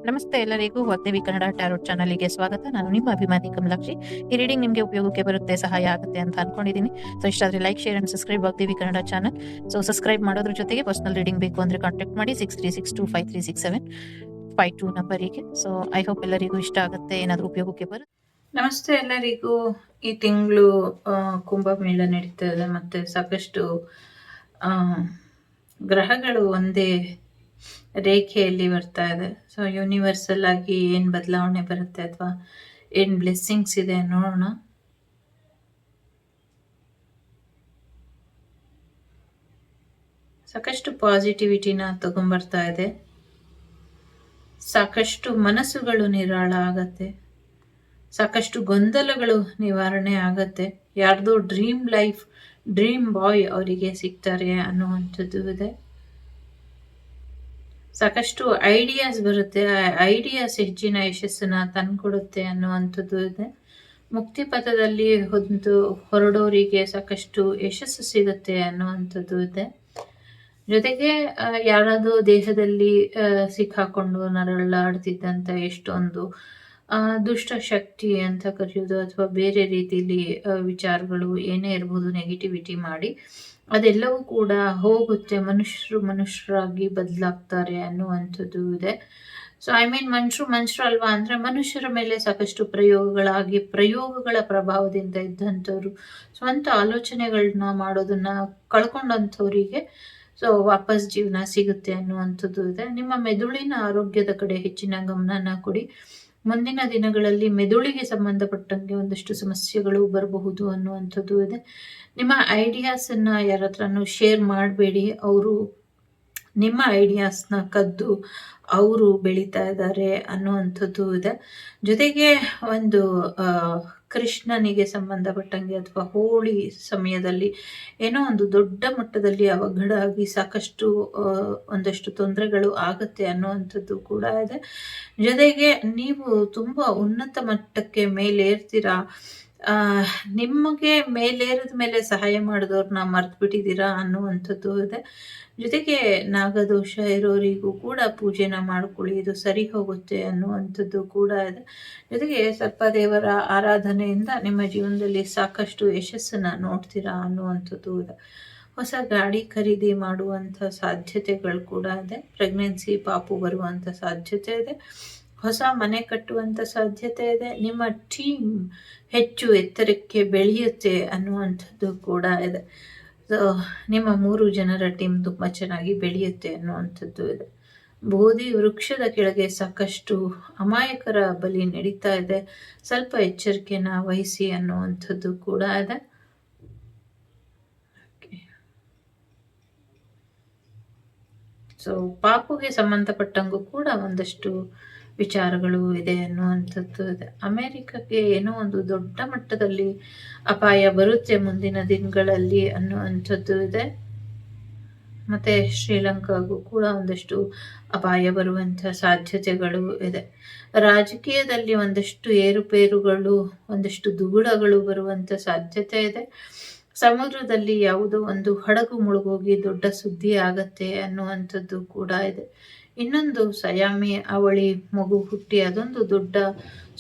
ನಮಸ್ತೆ ಎಲ್ಲರಿಗೂ ವಾಗ್ದೇವಿ ಕನ್ನಡ ಟ್ಯಾರೋಟ್ ಚಾನಲ್ಗೆ ಸ್ವಾಗತ. ನಾನು ನಿಮ್ಮ ಅಭಿಮಾನಿ ಕಮಲಾಕ್ಷಿ. ಈ ರೀಡಿಂಗ್ ನಿಮಗೆ ಉಪಯೋಗಕ್ಕೆ ಬರುತ್ತೆ, ಸಹಾಯ ಆಗುತ್ತೆ ಅಂತ ಅನ್ಕೊಂಡಿದ್ದೀನಿ. ಸೊ ಇಷ್ಟ ಆದರೆ like, share and subscribe Vagdevi Kannada channel. So subscribe ಮಾಡೋದ್ರ ಜೊತೆಗೆ ಪರ್ಸನಲ್ ರೀಡಿಂಗ್ ಬೇಕು ಅಂದ್ರೆ ಕಾಂಟ್ಯಾಕ್ಟ್ ಮಾಡಿ 6362536752 ನಂಬರಿಗೆ. ಸೊ ಐ ಹೋಪ್ ಎಲ್ಲರಿಗೂ ಇಷ್ಟ ಆಗುತ್ತೆ, ಏನಾದರೂ ಉಪಯೋಗಕ್ಕೆ ಬರುತ್ತೆ. ನಮಸ್ತೆ ಎಲ್ಲರಿಗೂ. ಈ ತಿಂಗಳು ಕುಂಭಮೇಳ ನಡೀತಾ ಇದೆ ಮತ್ತು ಸಾಕಷ್ಟು ಗ್ರಹಗಳು ಒಂದೇ ರೇಖೆಯಲ್ಲಿ ಬರ್ತಾ ಇದೆ. ಸೊ ಯೂನಿವರ್ಸಲ್ ಆಗಿ ಏನು ಬದಲಾವಣೆ ಬರುತ್ತೆ ಅಥವಾ ಏನು ಬ್ಲೆಸ್ಸಿಂಗ್ಸ್ ಇದೆ ನೋಡೋಣ. ಸಾಕಷ್ಟು ಪಾಸಿಟಿವಿಟಿನ ತಗೊಂಬರ್ತಾ ಇದೆ. ಸಾಕಷ್ಟು ಮನಸ್ಸುಗಳು ನಿರಾಳ ಆಗತ್ತೆ. ಸಾಕಷ್ಟು ಗೊಂದಲಗಳು ನಿವಾರಣೆ ಆಗತ್ತೆ. ಯಾರ್ದೋ ಡ್ರೀಮ್ ಲೈಫ್, ಡ್ರೀಮ್ ಬಾಯ್ ಅವರಿಗೆ ಸಿಗ್ತಾರೆ ಅನ್ನುವಂಥದ್ದು ಇದೆ. ಸಾಕಷ್ಟು ಐಡಿಯಾಸ್ ಬರುತ್ತೆ. ಐಡಿಯಾಸ್ ಹೆಚ್ಚಿನ ಯಶಸ್ಸನ್ನ ತಂದ್ಕೊಡುತ್ತೆ ಅನ್ನುವಂಥದ್ದು ಇದೆ. ಮುಕ್ತಿ ಪಥದಲ್ಲಿ ಹೊರಡೋರಿಗೆ ಸಾಕಷ್ಟು ಯಶಸ್ಸು ಸಿಗುತ್ತೆ ಅನ್ನುವಂಥದ್ದು ಇದೆ. ಜೊತೆಗೆ ಯಾರಾದರೂ ದೇಹದಲ್ಲಿ ಸಿಕ್ಕಾಕೊಂಡು ನರಳಾಡ್ತಿದ್ದಂಥ ಎಷ್ಟೊಂದು ದುಷ್ಟ ಶಕ್ತಿ ಅಂತ ಕರೆಯೋದು ಅಥವಾ ಬೇರೆ ರೀತಿಯಲ್ಲಿ ವಿಚಾರಗಳು ಏನೇ ಇರ್ಬೋದು, ನೆಗೆಟಿವಿಟಿ ಮಾಡಿ ಅದೆಲ್ಲವೂ ಕೂಡ ಹೋಗುತ್ತೆ. ಮನುಷ್ಯರಾಗಿ ಬದಲಾಗ್ತಾರೆ ಅನ್ನುವಂಥದ್ದು ಇದೆ. ಸೊ ಮನುಷ್ಯರು ಅಲ್ವಾ ಅಂದರೆ ಮನುಷ್ಯರ ಮೇಲೆ ಸಾಕಷ್ಟು ಪ್ರಯೋಗಗಳ ಪ್ರಭಾವದಿಂದ ಇದ್ದಂಥವ್ರು ಸ್ವಂತ ಆಲೋಚನೆಗಳನ್ನ ಮಾಡೋದನ್ನ ಕಳ್ಕೊಂಡಂಥವರಿಗೆ ಸೊ ವಾಪಸ್ ಜೀವನ ಸಿಗುತ್ತೆ ಅನ್ನುವಂಥದ್ದು ಇದೆ. ನಿಮ್ಮ ಮೆದುಳಿನ ಆರೋಗ್ಯದ ಕಡೆ ಹೆಚ್ಚಿನ ಗಮನನ ಕೊಡಿ. ಮುಂದಿನ ದಿನಗಳಲ್ಲಿ ಮೆದುಳಿಗೆ ಸಂಬಂಧಪಟ್ಟಂಗೆ ಒಂದಷ್ಟು ಸಮಸ್ಯೆಗಳು ಬರಬಹುದು ಅನ್ನುವಂಥದ್ದು ಇದೆ. ನಿಮ್ಮ ಐಡಿಯಾಸನ್ನು ಯಾರ ಹತ್ರನೂ ಶೇರ್ ಮಾಡಬೇಡಿ. ಅವರು ನಿಮ್ಮ ಐಡಿಯಾಸ್ನ ಕದ್ದು ಅವರು ಬೆಳೀತಾ ಇದ್ದಾರೆ ಅನ್ನುವಂಥದ್ದು ಇದೆ. ಜೊತೆಗೆ ಒಂದು ಕೃಷ್ಣನಿಗೆ ಸಂಬಂಧಪಟ್ಟಂಗೆ ಅಥವಾ ಹೋಳಿ ಸಮಯದಲ್ಲಿ ಏನೋ ಒಂದು ದೊಡ್ಡ ಮಟ್ಟದಲ್ಲಿ ಅವಘಡ ಆಗಿ ಸಾಕಷ್ಟು ಒಂದಷ್ಟು ತೊಂದರೆಗಳು ಆಗತ್ತೆ ಅನ್ನುವಂಥದ್ದು ಕೂಡ ಇದೆ. ಜೊತೆಗೆ ನೀವು ತುಂಬ ಉನ್ನತ ಮಟ್ಟಕ್ಕೆ ಮೇಲೇರ್ತೀರಾ. ನಿಮಗೆ ಮೇಲೇರಿದ ಮೇಲೆ ಸಹಾಯ ಮಾಡಿದವ್ರನ್ನ ಮರ್ತು ಬಿಟ್ಟಿದ್ದೀರಾ ಅನ್ನುವಂಥದ್ದು ಇದೆ. ಜೊತೆಗೆ ನಾಗದೋಷ ಇರೋರಿಗೂ ಕೂಡ ಪೂಜೆನ ಮಾಡ್ಕೊಳ್ಳಿ, ಇದು ಸರಿ ಹೋಗುತ್ತೆ ಅನ್ನುವಂಥದ್ದು ಕೂಡ ಇದೆ. ಜೊತೆಗೆ ಸ್ವಲ್ಪ ದೇವರ ಆರಾಧನೆಯಿಂದ ನಿಮ್ಮ ಜೀವನದಲ್ಲಿ ಸಾಕಷ್ಟು ಯಶಸ್ಸನ್ನ ನೋಡ್ತೀರಾ ಅನ್ನುವಂಥದ್ದು ಇದೆ. ಹೊಸ ಗಾಡಿ ಖರೀದಿ ಮಾಡುವಂಥ ಸಾಧ್ಯತೆಗಳು ಕೂಡ ಇದೆ. ಪ್ರೆಗ್ನೆನ್ಸಿ ಪಾಪು ಬರುವಂಥ ಸಾಧ್ಯತೆ ಇದೆ. ಹೊಸ ಮನೆ ಕಟ್ಟುವಂಥ ಸಾಧ್ಯತೆ ಇದೆ. ನಿಮ್ಮ ಟೀಮ್ ಹೆಚ್ಚು ಎತ್ತರಕ್ಕೆ ಬೆಳೆಯುತ್ತೆ ಅನ್ನುವಂಥದ್ದು ಕೂಡ ಇದೆ. ನಿಮ್ಮ 3 ಜನರ ಟೀಮ್ ತುಂಬ ಚೆನ್ನಾಗಿ ಬೆಳೆಯುತ್ತೆ ಅನ್ನುವಂಥದ್ದು ಇದೆ. ಬೋಧಿ ವೃಕ್ಷದ ಕೆಳಗೆ ಸಾಕಷ್ಟು ಅಮಾಯಕರ ಬಲಿ ನಡೀತಾ ಇದೆ. ಸ್ವಲ್ಪ ಎಚ್ಚರಿಕೆನ ವಹಿಸಿ ಅನ್ನುವಂಥದ್ದು ಕೂಡ ಇದೆ. ಸೊ ಪಾಪುಗೆ ಸಂಬಂಧಪಟ್ಟಂಗೂ ಕೂಡ ಒಂದಷ್ಟು ವಿಚಾರಗಳು ಇದೆ ಅನ್ನುವಂಥದ್ದು ಇದೆ. ಅಮೆರಿಕಕ್ಕೆ ಏನೋ ಒಂದು ದೊಡ್ಡ ಮಟ್ಟದಲ್ಲಿ ಅಪಾಯ ಬರುತ್ತೆ ಮುಂದಿನ ದಿನಗಳಲ್ಲಿ ಅನ್ನುವಂಥದ್ದು ಇದೆ. ಮತ್ತೆ ಶ್ರೀಲಂಕಾಗೂ ಕೂಡ ಒಂದಷ್ಟು ಅಪಾಯ ಬರುವಂಥ ಸಾಧ್ಯತೆಗಳು ಇದೆ. ರಾಜಕೀಯದಲ್ಲಿ ಒಂದಷ್ಟು ಏರುಪೇರುಗಳು, ಒಂದಷ್ಟು ದುಗುಡಗಳು ಬರುವಂಥ ಸಾಧ್ಯತೆ ಇದೆ. ಸಮುದ್ರದಲ್ಲಿ ಯಾವುದೋ ಒಂದು ಹಡಗು ಮುಳುಗೋಗಿ ದೊಡ್ಡ ಸುದ್ದಿ ಆಗತ್ತೆ ಅನ್ನುವಂಥದ್ದು ಕೂಡ ಇದೆ. ಇನ್ನೊಂದು ಸಯಾಮಿ ಅವಳಿ ಮಗು ಹುಟ್ಟಿ ಅದೊಂದು ದೊಡ್ಡ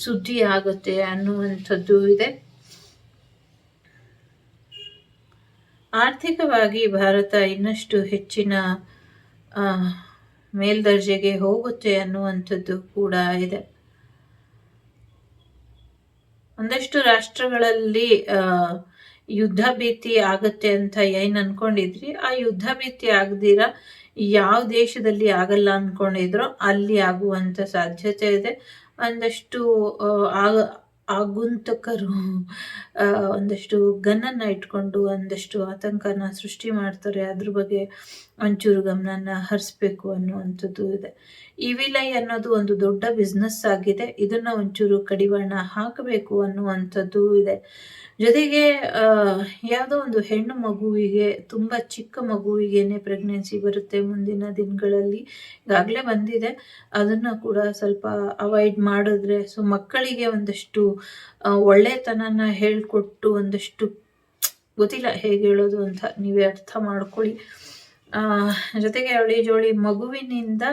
ಸುದ್ದಿ ಆಗುತ್ತೆ ಅನ್ನುವಂಥದ್ದು ಇದೆ. ಆರ್ಥಿಕವಾಗಿ ಭಾರತ ಇನ್ನಷ್ಟು ಹೆಚ್ಚಿನ ಮೇಲ್ದರ್ಜೆಗೆ ಹೋಗುತ್ತೆ ಅನ್ನುವಂಥದ್ದು ಕೂಡ ಇದೆ. ಒಂದಷ್ಟು ರಾಷ್ಟ್ರಗಳಲ್ಲಿ ಯುದ್ಧ ಭೀತಿ ಆಗತ್ತೆ ಅಂತ ಏನ್ ಅನ್ಕೊಂಡಿದ್ರಿ, ಆ ಯುದ್ಧ ಭೀತಿ ಆಗದಿರ ಯಾವ ದೇಶದಲ್ಲಿ ಆಗಲ್ಲ ಅನ್ಕೊಂಡಿದ್ರೋ ಅಲ್ಲಿ ಆಗುವಂತ ಸಾಧ್ಯತೆ ಇದೆ. ಒಂದಷ್ಟು ಆಗುಂತಕರು ಒಂದಷ್ಟು ಗನ್ನನ್ನ ಇಟ್ಕೊಂಡು ಒಂದಷ್ಟು ಆತಂಕನ ಸೃಷ್ಟಿ ಮಾಡ್ತಾರೆ. ಅದ್ರ ಬಗ್ಗೆ ಒಂಚೂರು ಗಮನನ ಹರಿಸ್ಬೇಕು ಅನ್ನುವಂಥದ್ದು ಇದೆ. ಈ ವಿಲೈ ಅನ್ನೋದು ಒಂದು ದೊಡ್ಡ ಬಿಸ್ನೆಸ್ ಆಗಿದೆ. ಇದನ್ನ ಒಂಚೂರು ಕಡಿವಾಣ ಹಾಕಬೇಕು ಅನ್ನುವಂಥದ್ದು ಇದೆ. ಜೊತೆಗೆ ಯಾವುದೋ ಒಂದು ಹೆಣ್ಣು ಮಗುವಿಗೆ, ತುಂಬ ಚಿಕ್ಕ ಮಗುವಿಗೇನೆ ಪ್ರೆಗ್ನೆನ್ಸಿ ಬರುತ್ತೆ ಮುಂದಿನ ದಿನಗಳಲ್ಲಿ. ಈಗಾಗಲೇ ಬಂದಿದೆ. ಅದನ್ನು ಕೂಡ ಸ್ವಲ್ಪ ಅವಾಯ್ಡ್ ಮಾಡಿದ್ರೆ, ಸೊ ಮಕ್ಕಳಿಗೆ ಒಂದಷ್ಟು ಒಳ್ಳೆತನನ ಹೇಳ್ಕೊಟ್ಟು, ಒಂದಷ್ಟು ಗೊತ್ತಿಲ್ಲ ಹೇಗೆ ಹೇಳೋದು ಅಂತ, ನೀವೇ ಅರ್ಥ ಮಾಡ್ಕೊಳ್ಳಿ. ಜೊತೆಗೆ ಅವಳಿ ಜೋಳಿ ಮಗುವಿನಿಂದ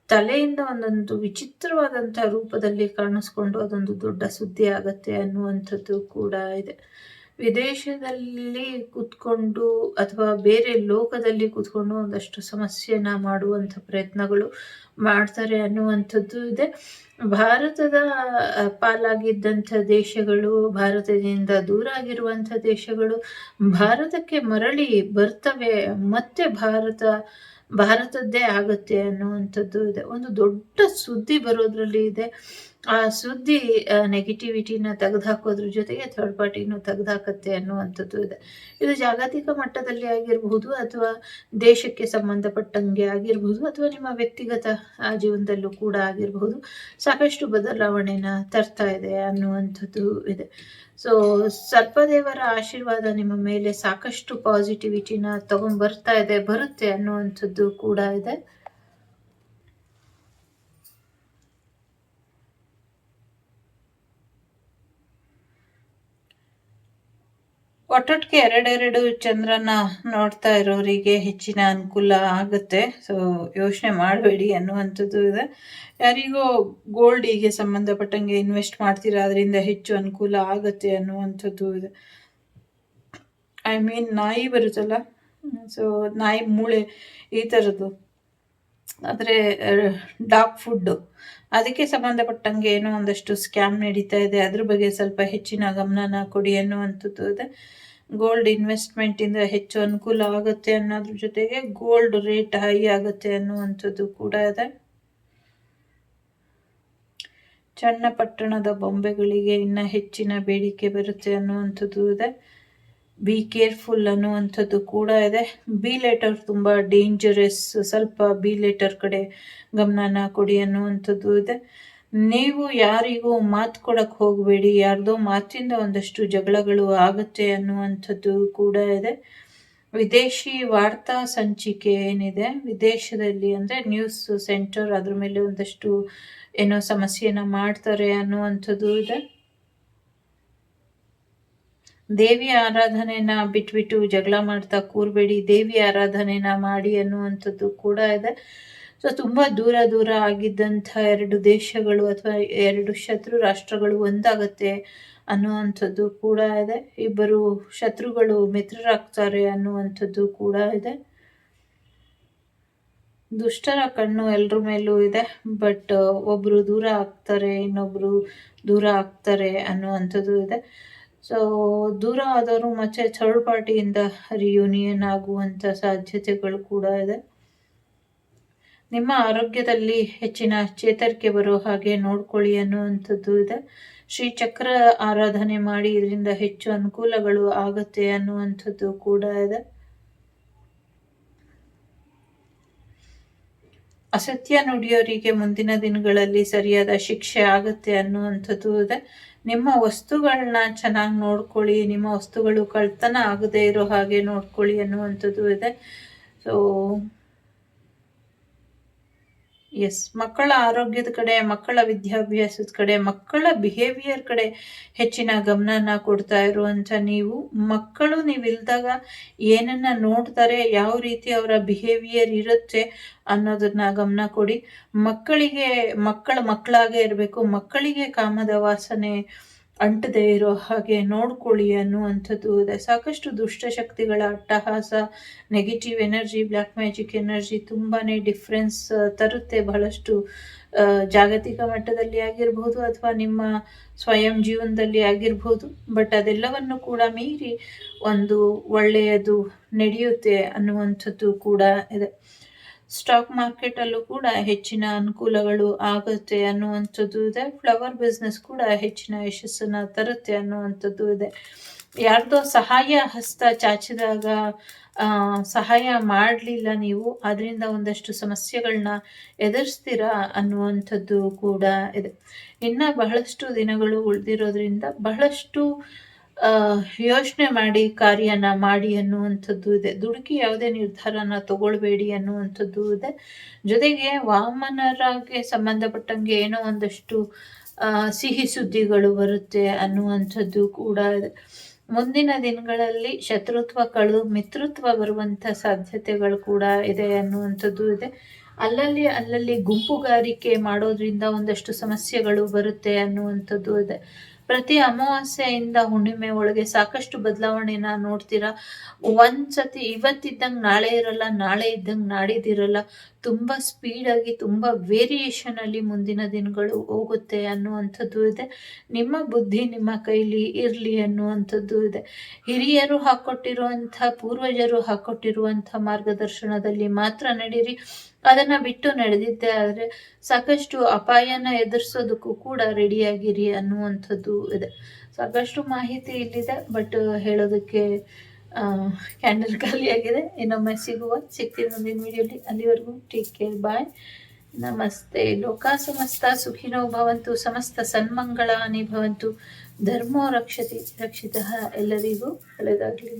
ತಲೆಯಿಂದ ಒಂದೊಂದು ವಿಚಿತ್ರವಾದಂಥ ರೂಪದಲ್ಲಿ ಕಾಣಿಸ್ಕೊಂಡು ಅದೊಂದು ದೊಡ್ಡ ಸುದ್ದಿ ಆಗತ್ತೆ ಅನ್ನುವಂಥದ್ದು ಕೂಡ ಇದೆ. ವಿದೇಶದಲ್ಲಿ ಕೂತ್ಕೊಂಡು ಅಥವಾ ಬೇರೆ ಲೋಕದಲ್ಲಿ ಕೂತ್ಕೊಂಡು ಒಂದಷ್ಟು ಸಮಸ್ಯೆನ ಮಾಡುವಂಥ ಪ್ರಯತ್ನಗಳು ಮಾಡ್ತಾರೆ ಅನ್ನುವಂಥದ್ದು ಇದೆ. ಭಾರತದ ಪಾಲಾಗಿದ್ದಂಥ ದೇಶಗಳು, ಭಾರತದಿಂದ ದೂರ ಆಗಿರುವಂಥ ದೇಶಗಳು ಭಾರತಕ್ಕೆ ಮರಳಿ ಬರ್ತವೆ, ಮತ್ತೆ ಭಾರತದ್ದೇ ಆಗುತ್ತೆ ಅನ್ನುವಂಥದ್ದು ಇದೆ. ಒಂದು ದೊಡ್ಡ ಸುದ್ದಿ ಬರೋದ್ರಲ್ಲಿ ಇದೆ. ಆ ಸುದ್ದಿ ನೆಗೆಟಿವಿಟಿನ ತೆಗೆದುಹಾಕೋದ್ರ ಜೊತೆಗೆ ಥರ್ಡ್ ಪಾರ್ಟಿನೂ ತೆಗೆದುಹಾಕತ್ತೆ ಅನ್ನುವಂಥದ್ದು ಇದೆ. ಇದು ಜಾಗತಿಕ ಮಟ್ಟದಲ್ಲಿ ಆಗಿರಬಹುದು, ಅಥವಾ ದೇಶಕ್ಕೆ ಸಂಬಂಧಪಟ್ಟಂಗೆ ಆಗಿರಬಹುದು, ಅಥವಾ ನಿಮ್ಮ ವ್ಯಕ್ತಿಗತ ಜೀವನದಲ್ಲೂ ಕೂಡ ಆಗಿರಬಹುದು. ಸಾಕಷ್ಟು ಬದಲಾವಣೆನ ತರ್ತಾ ಇದೆ ಅನ್ನುವಂಥದ್ದು ಇದೆ. ಸೊ ಸರ್ಪದೇವರ ಆಶೀರ್ವಾದ ನಿಮ್ಮ ಮೇಲೆ ಸಾಕಷ್ಟು ಪಾಸಿಟಿವಿಟಿನ ಬರುತ್ತೆ ಅನ್ನುವಂಥದ್ದು ಕೂಡ ಇದೆ. ಒಟ್ಟೊಟ್ಟಿಗೆ ಎರಡೆರಡು ಚಂದ್ರನ ನೋಡ್ತಾ ಇರೋರಿಗೆ ಹೆಚ್ಚಿನ ಅನುಕೂಲ ಆಗುತ್ತೆ. ಸೊ ಯೋಚನೆ ಮಾಡಬೇಡಿ ಅನ್ನುವಂಥದ್ದು ಇದೆ. ಯಾರಿಗೋ ಗೋಲ್ಡಿಗೆ ಸಂಬಂಧಪಟ್ಟಂಗೆ ಇನ್ವೆಸ್ಟ್ ಮಾಡ್ತೀರಾ, ಅದರಿಂದ ಹೆಚ್ಚು ಅನುಕೂಲ ಆಗುತ್ತೆ ಅನ್ನುವಂಥದ್ದು ಇದೆ. ನಾಯಿ ಬರುತ್ತಲ್ಲ, ಸೊ ನಾಯಿ ಮೂಳೆ ಈ ಥರದ್ದು, ಆದರೆ ಡಾಗ್ ಫುಡ್ಡು ಅದಕ್ಕೆ ಸಂಬಂಧಪಟ್ಟಂಗೆ ಏನೋ ಒಂದಷ್ಟು ಸ್ಕ್ಯಾಮ್ ನಡೀತಾ ಇದೆ. ಅದ್ರ ಬಗ್ಗೆ ಸ್ವಲ್ಪ ಹೆಚ್ಚಿನ ಗಮನನ ಕೊಡಿ ಅನ್ನುವಂಥದ್ದು ಇದೆ. ಗೋಲ್ಡ್ ಇನ್ವೆಸ್ಟ್ಮೆಂಟಿಂದ ಹೆಚ್ಚು ಅನುಕೂಲ ಆಗುತ್ತೆ ಅನ್ನೋದ್ರ ಜೊತೆಗೆ ಗೋಲ್ಡ್ ರೇಟ್ ಹೈ ಆಗುತ್ತೆ ಅನ್ನುವಂಥದ್ದು ಕೂಡ ಇದೆ. ಚನ್ನಪಟ್ಟಣದ ಬೊಂಬೆಗಳಿಗೆ ಇನ್ನು ಹೆಚ್ಚಿನ ಬೇಡಿಕೆ ಬರುತ್ತೆ ಅನ್ನುವಂಥದ್ದು ಇದೆ. ಬಿ ಕೇರ್ಫುಲ್ ಅನ್ನುವಂಥದ್ದು ಕೂಡ ಇದೆ. ಬಿ ಲೆಟರ್ ತುಂಬ ಡೇಂಜರಸ್, ಸ್ವಲ್ಪ ಬಿ ಲೆಟರ್ ಕಡೆ ಗಮನನ ಕೊಡಿ ಅನ್ನುವಂಥದ್ದು ಇದೆ. ನೀವು ಯಾರಿಗೂ ಮಾತು ಕೊಡಕ್ಕೆ ಹೋಗಬೇಡಿ, ಯಾರ್ದೋ ಮಾತಿಂದ ಒಂದಷ್ಟು ಜಗಳಗಳು ಆಗುತ್ತೆ ಅನ್ನುವಂಥದ್ದು ಕೂಡ ಇದೆ. ವಿದೇಶಿ ವಾರ್ತಾ ಸಂಚಿಕೆ ಏನಿದೆ ವಿದೇಶದಲ್ಲಿ, ಅಂದರೆ ನ್ಯೂಸ್ ಸೆಂಟರ್, ಅದ್ರ ಮೇಲೆ ಒಂದಷ್ಟು ಏನೋ ಸಮಸ್ಯೆನ ಮಾಡ್ತಾರೆ ಅನ್ನುವಂಥದ್ದು ಇದೆ. ದೇವಿ ಆರಾಧನೆನ ಬಿಟ್ಬಿಟ್ಟು ಜಗಳ ಮಾಡ್ತಾ ಕೂರಬೇಡಿ, ದೇವಿ ಆರಾಧನೆನ ಮಾಡಿ ಅನ್ನುವಂಥದ್ದು ಕೂಡ ಇದೆ. ಸೊ ತುಂಬ ದೂರ ಆಗಿದ್ದಂಥ ಎರಡು ದೇಶಗಳು ಅಥವಾ ಎರಡು ಶತ್ರು ರಾಷ್ಟ್ರಗಳು ಒಂದಾಗತ್ತೆ ಅನ್ನುವಂಥದ್ದು ಕೂಡ ಇದೆ. ಇಬ್ಬರು ಶತ್ರುಗಳು ಮಿತ್ರರಾಗ್ತಾರೆ ಅನ್ನುವಂಥದ್ದು ಕೂಡ ಇದೆ. ದುಷ್ಟರ ಕಣ್ಣು ಎಲ್ರ ಮೇಲೂ ಇದೆ, ಬಟ್ ಒಬ್ರು ದೂರ ಆಗ್ತಾರೆ, ಇನ್ನೊಬ್ರು ದೂರ ಆಗ್ತಾರೆ ಅನ್ನುವಂಥದ್ದು ಇದೆ. ಸೊ ದೂರ ಆದವರು ಮತ್ತೆ ಥರ್ಡ್ ಪಾರ್ಟಿಯಿಂದ ರಿಯೂನಿಯನ್ ಆಗುವಂಥ ಸಾಧ್ಯತೆಗಳು ಕೂಡ ಇದೆ. ನಿಮ್ಮ ಆರೋಗ್ಯದಲ್ಲಿ ಹೆಚ್ಚಿನ ಚೇತರಿಕೆ ಬರೋ ಹಾಗೆ ನೋಡ್ಕೊಳ್ಳಿ ಅನ್ನುವಂಥದ್ದು ಇದೆ. ಶ್ರೀಚಕ್ರ ಆರಾಧನೆ ಮಾಡಿ, ಇದರಿಂದ ಹೆಚ್ಚು ಅನುಕೂಲಗಳು ಆಗುತ್ತೆ ಅನ್ನುವಂಥದ್ದು ಕೂಡ ಇದೆ. ಅಸತ್ಯ ನುಡಿಯೋರಿಗೆ ಮುಂದಿನ ದಿನಗಳಲ್ಲಿ ಸರಿಯಾದ ಶಿಕ್ಷೆ ಆಗುತ್ತೆ ಅನ್ನುವಂಥದ್ದು ಇದೆ. ನಿಮ್ಮ ವಸ್ತುಗಳನ್ನ ಚೆನ್ನಾಗಿ ನೋಡ್ಕೊಳ್ಳಿ, ನಿಮ್ಮ ವಸ್ತುಗಳು ಕಳ್ತನ ಆಗದೆ ಇರೋ ಹಾಗೆ ನೋಡ್ಕೊಳ್ಳಿ ಅನ್ನುವಂಥದ್ದು ಇದೆ. ಸೊ ಮಕ್ಕಳ ಆರೋಗ್ಯದ ಕಡೆ, ಮಕ್ಕಳ ವಿದ್ಯಾಭ್ಯಾಸದ ಕಡೆ, ಮಕ್ಕಳ ಬಿಹೇವಿಯರ್ ಕಡೆ ಹೆಚ್ಚಿನ ಗಮನನ ಕೊಡ್ತಾ ಇರುವಂಥ ಮಕ್ಕಳು ನೀವಿಲ್ದಾಗ ಏನನ್ನ ನೋಡ್ತಾರೆ, ಯಾವ ರೀತಿ ಅವರ ಬಿಹೇವಿಯರ್ ಇರುತ್ತೆ ಅನ್ನೋದನ್ನ ಗಮನ ಕೊಡಿ. ಮಕ್ಕಳಾಗೇ ಇರಬೇಕು, ಮಕ್ಕಳಿಗೆ ಕಾಮದ ವಾಸನೆ ಅಂಟದೆ ಇರೋ ಹಾಗೆ ನೋಡ್ಕೊಳ್ಳಿ ಅನ್ನುವಂಥದ್ದು ಇದೆ. ಸಾಕಷ್ಟು ದುಷ್ಟಶಕ್ತಿಗಳ ಅಟ್ಟಹಾಸ, negative energy, black magic energy ತುಂಬಾನೇ ಡಿಫ್ರೆನ್ಸ್ ತರುತ್ತೆ. ಬಹಳಷ್ಟು ಜಾಗತಿಕ ಮಟ್ಟದಲ್ಲಿ ಆಗಿರ್ಬೋದು ಅಥವಾ ನಿಮ್ಮ ಸ್ವಯಂ ಜೀವನದಲ್ಲಿ ಆಗಿರ್ಬೋದು. ಬಟ್ ಅದೆಲ್ಲವನ್ನು ಕೂಡ ಮೀರಿ ಒಂದು ಒಳ್ಳೆಯದು ನಡೆಯುತ್ತೆ ಅನ್ನುವಂಥದ್ದು ಕೂಡ ಇದೆ. ಸ್ಟಾಕ್ ಮಾರ್ಕೆಟಲ್ಲೂ ಕೂಡ ಹೆಚ್ಚಿನ ಅನುಕೂಲಗಳು ಆಗುತ್ತೆ ಅನ್ನುವಂಥದ್ದು ಇದೆ. ಫ್ಲವರ್ ಬಿಸ್ನೆಸ್ ಕೂಡ ಹೆಚ್ಚಿನ ಯಶಸ್ಸನ್ನು ತರುತ್ತೆ ಅನ್ನುವಂಥದ್ದು ಇದೆ. ಯಾರ್ದೋ ಸಹಾಯ ಹಸ್ತ ಚಾಚಿದಾಗ ಸಹಾಯ ಮಾಡಲಿಲ್ಲ ನೀವು, ಅದರಿಂದ ಒಂದಷ್ಟು ಸಮಸ್ಯೆಗಳನ್ನ ಎದುರಿಸ್ತೀರಾ ಅನ್ನುವಂಥದ್ದು ಕೂಡ ಇದೆ. ಇನ್ನು ಬಹಳಷ್ಟು ದಿನಗಳು ಉಳಿದಿರೋದ್ರಿಂದ ಬಹಳಷ್ಟು ಯೋಚನೆ ಮಾಡಿ ಕಾರ್ಯನ ಮಾಡಿ ಅನ್ನುವಂಥದ್ದು ಇದೆ. ದುಡುಕಿ ಯಾವುದೇ ನಿರ್ಧಾರನ ತಗೊಳ್ಬೇಡಿ ಅನ್ನುವಂಥದ್ದು ಇದೆ. ಜೊತೆಗೆ ವಾಮನರಾಗೆ ಸಂಬಂಧಪಟ್ಟಂಗೆ ಏನೋ ಒಂದಷ್ಟು ಸಿಹಿ ಸುದ್ದಿಗಳು ಬರುತ್ತೆ ಅನ್ನುವಂಥದ್ದು ಕೂಡ ಇದೆ. ಮುಂದಿನ ದಿನಗಳಲ್ಲಿ ಶತ್ರುತ್ವ ಕಳೆದು ಮಿತ್ರತ್ವ ಬರುವಂಥ ಸಾಧ್ಯತೆಗಳು ಕೂಡ ಇದೆ ಅನ್ನುವಂಥದ್ದು ಇದೆ. ಅಲ್ಲಲ್ಲಿ ಗುಂಪುಗಾರಿಕೆ ಮಾಡೋದ್ರಿಂದ ಒಂದಷ್ಟು ಸಮಸ್ಯೆಗಳು ಬರುತ್ತೆ ಅನ್ನುವಂಥದ್ದು ಇದೆ. ಪ್ರತಿ ಅಮಾವಾಸ್ಯೆಯಿಂದ ಹುಣ್ಣಿಮೆ ಒಳಗೆ ಸಾಕಷ್ಟು ಬದಲಾವಣೆನ ನೋಡ್ತೀರಾ. ಒಂದ್ಸತಿ ಇವತ್ತಿದ್ದಂಗೆ ನಾಳೆ ಇರಲ್ಲ, ನಾಳೆ ಇದ್ದಂಗೆ ನಾಡಿದ್ದಿರಲ್ಲ. ತುಂಬ ಸ್ಪೀಡಾಗಿ ತುಂಬ ವೇರಿಯೇಷನಲ್ಲಿ ಮುಂದಿನ ದಿನಗಳು ಹೋಗುತ್ತೆ ಅನ್ನುವಂಥದ್ದು ಇದೆ. ನಿಮ್ಮ ಬುದ್ಧಿ ನಿಮ್ಮ ಕೈಲಿ ಇರಲಿ ಅನ್ನುವಂಥದ್ದು ಇದೆ. ಹಿರಿಯರು ಹಾಕ್ಕೊಟ್ಟಿರುವಂಥ, ಪೂರ್ವಜರು ಹಾಕ್ಕೊಟ್ಟಿರುವಂಥ ಮಾರ್ಗದರ್ಶನದಲ್ಲಿ ಮಾತ್ರ ನಡೀರಿ. ಅದನ್ನ ಬಿಟ್ಟು ನಡೆದಿದ್ದೆ ಆದರೆ ಸಾಕಷ್ಟು ಅಪಾಯನ ಎದುರಿಸೋದಕ್ಕೂ ಕೂಡ ರೆಡಿಯಾಗಿರಿ ಅನ್ನುವಂಥದ್ದು ಇದೆ. ಸಾಕಷ್ಟು ಮಾಹಿತಿ ಇಲ್ಲಿದೆ, ಬಟ್ ಹೇಳೋದಕ್ಕೆ ಕ್ಯಾಂಡಲ್ ಖಾಲಿಯಾಗಿದೆ. ಇನ್ನೊಮ್ಮೆ ಸಿಗ್ತೀವಿ ಮುಂದಿನ ವಿಡಿಯೋಲಿ. ಅಲ್ಲಿವರೆಗೂ ಟೇಕ್ ಕೇರ್, ಬಾಯ್, ನಮಸ್ತೆ. ಲೋಕ ಸಮಸ್ತ ಸುಖಿನೋ ಭವಂತು, ಸಮಸ್ತ ಸನ್ಮಂಗಳಾನಿ ಭವಂತು, ಧರ್ಮೋ ರಕ್ಷಿತಃ. ಎಲ್ಲರಿಗೂ ಒಳ್ಳೆಯದಾಗಲಿ.